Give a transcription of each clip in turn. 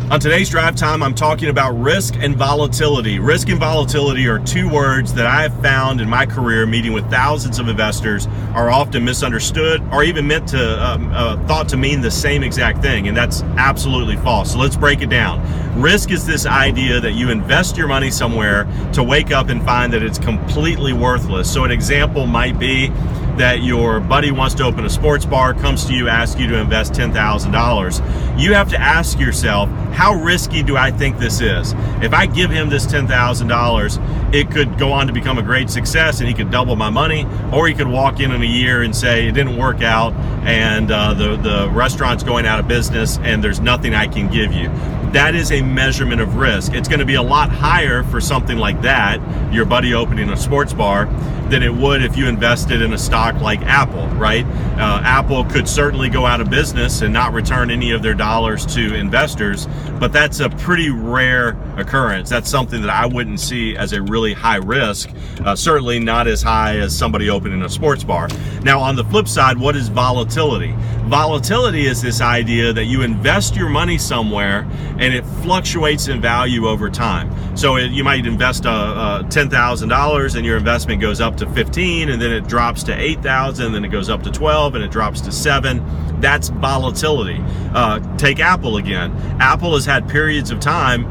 On today's Drive Time, I'm talking about risk and volatility. Risk and volatility are two words that I have found in my career meeting with thousands of investors are often misunderstood or even meant to thought to mean the same exact thing, and that's absolutely false. So let's break it down. Risk is this idea that you invest your money somewhere to wake up and find that it's completely worthless. So an example might be that your buddy wants to open a sports bar, comes to you, asks you to invest $10,000. You have to ask yourself, how risky do I think this is? If I give him this $10,000, it could go on to become a great success and he could double my money, or he could walk in a year and say it didn't work out and the restaurant's going out of business and there's nothing I can give you. That is a measurement of risk. It's going to be a lot higher for something like that, your buddy opening a sports bar, than it would if you invested in a stock like Apple, right? Apple could certainly go out of business and not return any of their dollars to investors, but that's a pretty rare occurrence. That's something that I wouldn't see as a really high risk, certainly not as high as somebody opening a sports bar. Now, on the flip side, what is volatility? Volatility is this idea that you invest your money somewhere and it fluctuates in value over time. So you might invest $10,000 and your investment goes up to 15, and then it drops to 8,000, then it goes up to 12, and it drops to 7. That's volatility. Take Apple again. Apple has had periods of time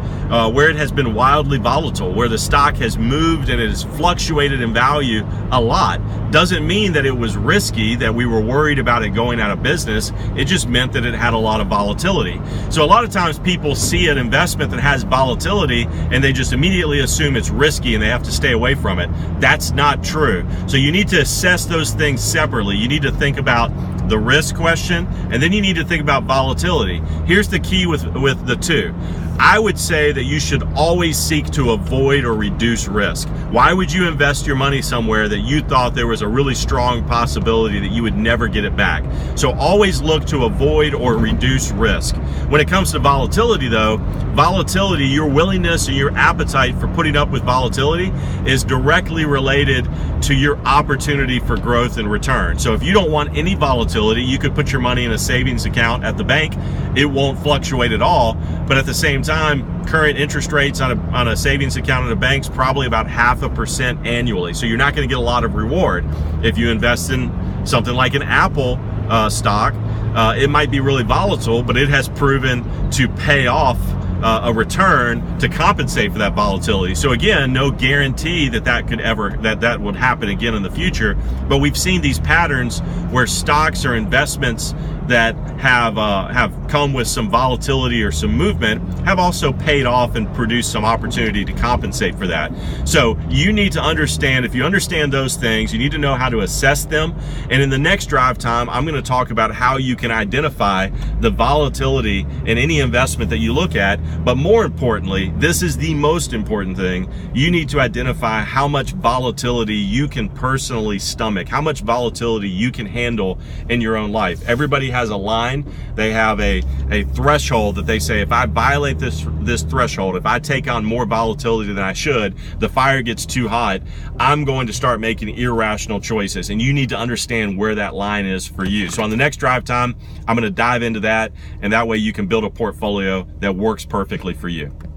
where it has been wildly volatile, where the stock has moved and it has fluctuated in value a lot. Doesn't mean that it was risky, that we were worried about it going out of business. It just meant that it had a lot of volatility. So a lot of times people see an investment that has volatility and they just immediately assume it's risky and they have to stay away from it. That's not true. So you need to assess those things separately. You need to think about the risk question, and then you need to think about volatility. Here's the key with the two. I would say that you should always seek to avoid or reduce risk. Why would you invest your money somewhere that you thought there was a really strong possibility that you would never get it back? So always look to avoid or reduce risk. When it comes to volatility though, volatility, your willingness or your appetite for putting up with volatility is directly related to your opportunity for growth and return. So if you don't want any volatility, you could put your money in a savings account at the bank. It won't fluctuate at all, but at the same time, current interest rates on a savings account at a bank's probably about 0.5% annually. So you're not going to get a lot of reward. If you invest in something like an Apple stock, it might be really volatile, but it has proven to pay off a return to compensate for that volatility. So again, no guarantee that that would happen again in the future, but we've seen these patterns where stocks or investments that have come with some volatility or some movement have also paid off and produced some opportunity to compensate for that. So you need to understand, if you understand those things, you need to know how to assess them. And in the next Drive Time, I'm going to talk about how you can identify the volatility in any investment that you look at. But more importantly, this is the most important thing, you need to identify how much volatility you can personally stomach, how much volatility you can handle in your own life. Everybody has a line. They have a threshold that they say, if I violate this threshold, if I take on more volatility than I should, the fire gets too hot, I'm going to start making irrational choices. And you need to understand where that line is for you. So on the next Drive Time, I'm going to dive into that, and that way you can build a portfolio that works perfectly for you.